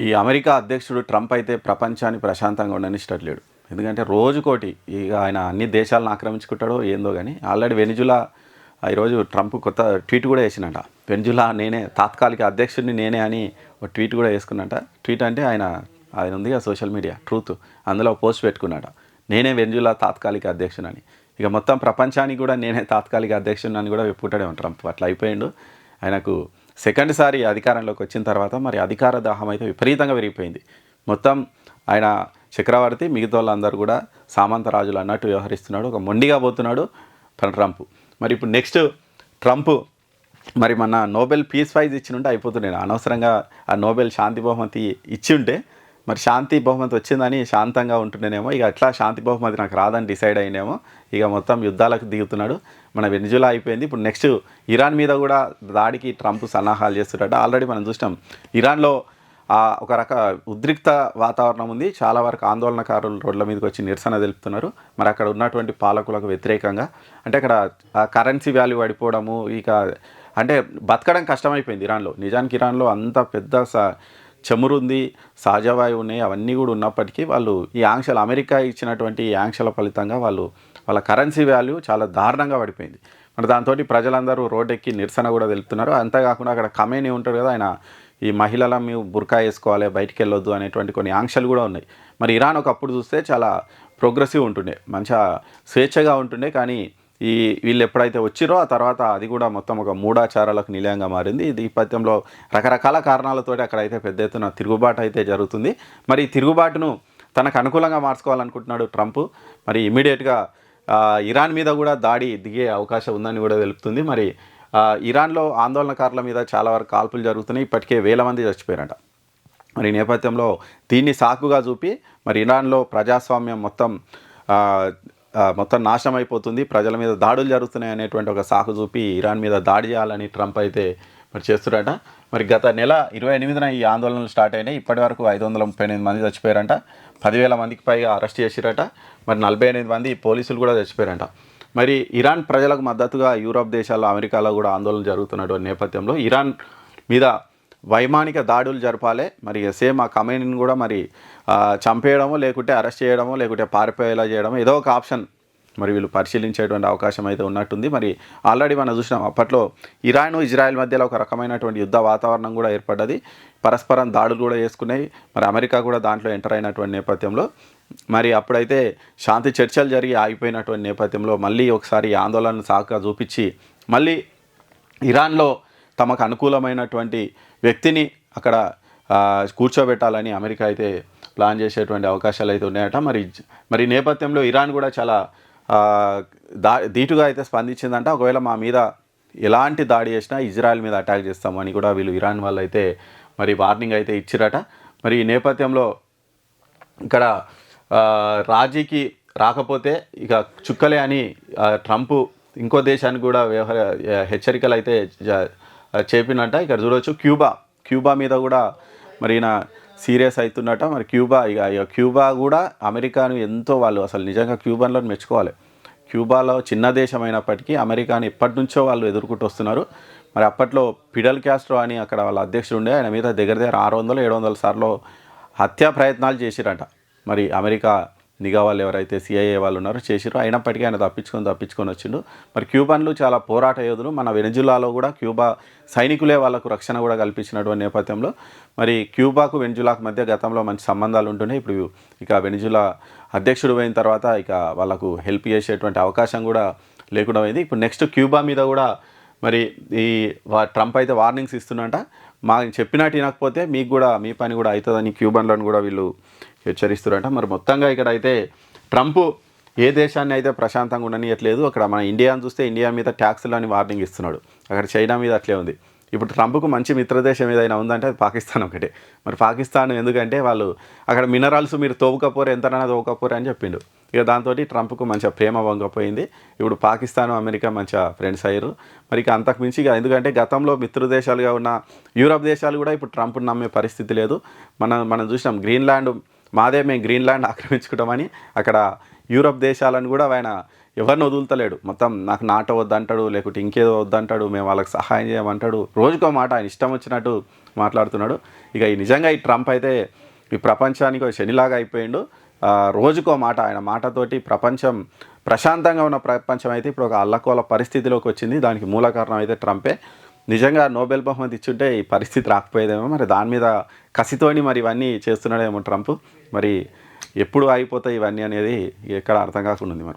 ఈ అమెరికా అధ్యక్షుడు ట్రంప్ అయితే ప్రపంచాన్ని ప్రశాంతంగా ఉండనిచ్చట్లేడు. ఎందుకంటే రోజుకోటి ఇక ఆయన అన్ని దేశాలను ఆక్రమించుకుంటాడో ఏందో కానీ ఆల్రెడీ వెనిజులా ఈరోజు ట్రంప్ కొత్త ట్వీట్ కూడా వేసినట. వెనిజులా నేనే తాత్కాలిక అధ్యక్షుడిని నేనే అని ఒక ట్వీట్ కూడా వేసుకున్నట. ట్వీట్ అంటే ఆయన ఆయన ఉందిగా సోషల్ మీడియా ట్రూత్, అందులో పోస్ట్ పెట్టుకున్నట, నేనే వెనిజులా తాత్కాలిక అధ్యక్షుడని. ఇక మొత్తం ప్రపంచానికి కూడా నేనే తాత్కాలిక అధ్యక్షుడిని అని కూడా చెప్పుకుంటాడేమో ట్రంప్. అట్లా అయిపోయిండు. ఆయనకు సెకండ్ సారి అధికారంలోకి వచ్చిన తర్వాత మరి అధికార దాహం అయితే విపరీతంగా పెరిగిపోయింది. మొత్తం ఆయన చక్రవర్తి, మిగతా వాళ్ళందరూ కూడా సామంత రాజులు అన్నట్టు వ్యవహరిస్తున్నాడు. ఒక మొండిగా పోతున్నాడు ట్రంప్. మరి ఇప్పుడు నెక్స్ట్ ట్రంప్ మరి మన నోబెల్ పీస్ ప్రైజ్ ఇచ్చినుంటే అయిపోతున్నాడు. అనవసరంగా ఆ నోబెల్ శాంతి బహుమతి ఇచ్చి ఉంటే మరి శాంతి బహుమతి వచ్చిందని శాంతంగా ఉంటుండేనేమో. ఇక అట్లా శాంతి బహుమతి నాకు రాదని డిసైడ్ అయినేమో. ఇక మొత్తం యుద్ధాలకు దిగుతున్నాడు. మన వెనిజులా అయిపోయింది. ఇప్పుడు నెక్స్ట్ ఇరాన్ మీద కూడా దాడికి ట్రంప్ సన్నాహాలు చేస్తున్నాడు. ఆల్రెడీ మనం చూసినాం ఇరాన్లో ఒక ఉద్రిక్త వాతావరణం ఉంది. చాలా వరకు ఆందోళనకారులు రోడ్ల మీదకి వచ్చి నిరసన తెలుపుతున్నారు. మరి అక్కడ ఉన్నటువంటి పాలకులకు వ్యతిరేకంగా, అంటే అక్కడ కరెన్సీ వాల్యూ పడిపోవడము, ఇక అంటే బతకడం కష్టమైపోయింది ఇరాన్లో. నిజానికి ఇరాన్లో అంత పెద్ద చమురుంది, సహజవాయువు ఉన్నాయి, అవన్నీ కూడా ఉన్నప్పటికీ వాళ్ళు ఈ ఆంక్షలు, అమెరికా ఇచ్చినటువంటి ఈ ఆంక్షల ఫలితంగా వాళ్ళ కరెన్సీ వాల్యూ చాలా దారుణంగా పడిపోయింది. మరి దాంతో ప్రజలందరూ రోడ్డెక్కి నిరసన కూడా తెలుపుతున్నారు. అంతేకాకుండా అక్కడ ఖమేనీ ఉంటాడు కదా, ఆయన ఈ మహిళల మేము బుర్కా వేసుకోవాలి, బయటికి వెళ్ళొద్దు అనేటువంటి కొన్ని ఆంక్షలు కూడా ఉన్నాయి. మరి ఇరాన్ ఒకప్పుడు చూస్తే చాలా ప్రోగ్రెసివ్ ఉంటుండే, మంచిగా స్వేచ్ఛగా ఉంటుండే. కానీ వీళ్ళు ఎప్పుడైతే వచ్చిరో ఆ తర్వాత అది కూడా మొత్తం ఒక మూఢాచారాలకు నిలయంగా మారింది. ఈ నేపథ్యంలో రకరకాల కారణాలతోటి అక్కడైతే పెద్ద ఎత్తున తిరుగుబాటు అయితే జరుగుతుంది. మరి ఈ తిరుగుబాటును తనకు అనుకూలంగా మార్చుకోవాలనుకుంటున్నాడు ట్రంప్. మరి ఇమీడియట్గా ఇరాన్ మీద కూడా దాడి దిగే అవకాశం ఉందని కూడా తెలుపుతుంది. మరి ఇరాన్లో ఆందోళనకారుల మీద చాలా వరకు కాల్పులు జరుగుతున్నాయి. ఇప్పటికే 1000 మంది చచ్చిపోయారట. మరి ఈ నేపథ్యంలో దీన్ని సాకుగా చూపి మరి ఇరాన్లో ప్రజాస్వామ్యం మొత్తం నాశనం అయిపోతుంది, ప్రజల మీద దాడులు జరుగుతున్నాయి అనేటువంటి ఒక సాకు చూపి ఇరాన్ మీద దాడి చేయాలని ట్రంప్ అయితే మరి చేస్తున్నారట. మరి గత నెల 28న ఈ ఆందోళనలు స్టార్ట్ అయినాయి. ఇప్పటి వరకు 538 మంది చచ్చిపోయారంట. 10,000 మందికి పైగా అరెస్ట్ చేసిరట. మరి 48 మంది పోలీసులు కూడా చచ్చిపోయారంట. మరి ఇరాన్ ప్రజలకు మద్దతుగా యూరోప్ దేశాల్లో, అమెరికాలో కూడా ఆందోళనలు జరుగుతున్నటువంటి నేపథ్యంలో ఇరాన్ మీద వైమానిక దాడులు జరపాలి. మరి సేమ్ ఆ ఖమేనీని కూడా మరి చంపేయడమో, లేకుంటే అరెస్ట్ చేయడమో, లేకుంటే పారిపోయేలా చేయడమో ఏదో ఒక ఆప్షన్ మరి వీళ్ళు పరిశీలించేటువంటి అవకాశం అయితే ఉన్నట్టుంది. మరి ఆల్రెడీ మనం చూసినాం అప్పట్లో ఇరాన్, ఇజ్రాయెల్ మధ్యలో ఒక రకమైనటువంటి యుద్ధ వాతావరణం కూడా ఏర్పడ్డది. పరస్పరం దాడులు కూడా చేసుకున్నాయి. మరి అమెరికా కూడా దాంట్లో ఎంటర్ అయినటువంటి నేపథ్యంలో మరి అప్పుడైతే శాంతి చర్చలు జరిగి ఆగిపోయినటువంటి నేపథ్యంలో మళ్ళీ ఒకసారి ఆందోళన సాకుగా చూపించి మళ్ళీ ఇరాన్లో తమకు అనుకూలమైనటువంటి వ్యక్తిని అక్కడ కూర్చోబెట్టాలని అమెరికా అయితే ప్లాన్ చేసేటువంటి అవకాశాలు అయితే ఉన్నాయట. మరి నేపథ్యంలో ఇరాన్ కూడా చాలా ధీటుగా అయితే స్పందించిందంట. ఒకవేళ మా మీద ఎలాంటి దాడి చేసినా ఇజ్రాయెల్ మీద అటాక్ చేస్తాము అని కూడా వీళ్ళు ఇరాన్ వాళ్ళు అయితే మరి వార్నింగ్ అయితే ఇచ్చిరట. మరి ఈ నేపథ్యంలో ఇక్కడ రాజీకి రాకపోతే ఇక చుక్కలే అని ట్రంప్ ఇంకో దేశానికి కూడా హెచ్చరికలు అయితే చెప్పినట్ట. ఇక్కడ చూడవచ్చు క్యూబా మీద కూడా మరి ఈయన సీరియస్ అవుతున్నట్ట. మరి క్యూబా కూడా అమెరికాను ఎంతో వాళ్ళు అసలు నిజంగా క్యూబాలో మెచ్చుకోవాలి. క్యూబాలో చిన్న దేశం అయినప్పటికీ అమెరికాని ఎప్పటి నుంచో వాళ్ళు ఎదుర్కొంటూ వస్తున్నారు. మరి అప్పట్లో ఫిడెల్ క్యాస్ట్రో అని అక్కడ వాళ్ళ అధ్యక్షుడు ఉండే, ఆయన మీద దగ్గర 600-700 సార్లు హత్యా ప్రయత్నాలు చేసిరట. మరి అమెరికా నిఘా వాళ్ళు ఎవరైతే సిఐఏ వాళ్ళు ఉన్నారో చేసిరో, అయినప్పటికీ ఆయన తప్పించుకొని వచ్చిండు. మరి క్యూబన్లు చాలా పోరాట యోధులు. మన వెనిజులాలో కూడా క్యూబా సైనికులే వాళ్ళకు రక్షణ కూడా కల్పించినటువంటి నేపథ్యంలో మరి క్యూబాకు వెనిజులాకు మధ్య గతంలో మంచి సంబంధాలు ఉంటున్నాయి. ఇప్పుడు ఇక వెనిజులా అధ్యక్షుడు పోయిన తర్వాత ఇక వాళ్ళకు హెల్ప్ చేసేటువంటి అవకాశం కూడా లేకుండా పోయింది. ఇప్పుడు నెక్స్ట్ క్యూబా మీద కూడా మరి ట్రంప్ అయితే వార్నింగ్స్ ఇస్తున్నట. చెప్పినట్టు వినకపోతే మీకు కూడా మీ పని కూడా అవుతుందని క్యూబన్లను కూడా వీళ్ళు హెచ్చరిస్తున్నారంట. మరి మొత్తంగా ఇక్కడ అయితే ట్రంప్ ఏ దేశాన్ని అయితే ప్రశాంతంగా ఉండనియట్లేదు. అక్కడ మన ఇండియాని చూస్తే ఇండియా మీద ట్యాక్సులని వార్నింగ్ ఇస్తున్నాడు. అక్కడ చైనా మీద అట్లే ఉంది. ఇప్పుడు ట్రంప్కు మంచి మిత్రదేశం ఏదైనా ఉందంటే అది పాకిస్తాన్ ఒకటే. మరి పాకిస్తాన్ ఎందుకంటే వాళ్ళు అక్కడ మినరల్స్ మీరు తవ్వకపోరు, ఎంతనైనా తవ్వకపోరు అని చెప్పిండు. ఇక దాంతో ట్రంప్కు మంచిగా ప్రేమ వంగపోయింది. ఇప్పుడు పాకిస్తాన్, అమెరికా మంచిగా ఫ్రెండ్స్ అయ్యారు. మరి ఇక అంతకు మించి ఎందుకంటే గతంలో మిత్రదేశాలుగా ఉన్న యూరప్ దేశాలు కూడా ఇప్పుడు ట్రంప్ను నమ్మే పరిస్థితి లేదు. మనం చూసినాం గ్రీన్లాండ్ మాదే, మేము గ్రీన్లాండ్ ఆక్రమించుకుంటామని అక్కడ యూరప్ దేశాలను కూడా ఆయన ఎవరిని వదులుతలేడు. మొత్తం నాకు నాటో వద్దంటాడు, లేకుంటే ఇంకేదో వద్దంటాడు, మేము వాళ్ళకి సహాయం చేయమంటాడు. రోజుకో మాట ఆయన ఇష్టం వచ్చినట్టు మాట్లాడుతున్నాడు. ఇక నిజంగా ఈ ట్రంప్ అయితే ఈ ప్రపంచానికి ఒక శనిలాగా అయిపోయిండు. రోజుకో మాట, ఆయన మాటతోటి ప్రపంచం ప్రశాంతంగా ఉన్న ప్రపంచం అయితే ఇప్పుడు ఒక అల్లకోల పరిస్థితిలోకి వచ్చింది. దానికి మూల కారణం అయితే ట్రంపే. నిజంగా నోబెల్ బహుమతి ఇచ్చుంటే ఈ పరిస్థితి రాకపోయేదేమో. మరి దాని మీద కసితోని మరి ఇవన్నీ చేస్తున్నాడేమో ట్రంప్. మరి ఎప్పుడు ఆగిపోతాయి ఇవన్నీ అనేది ఎక్కడ అర్థం కాకుండా ఉంది మరి.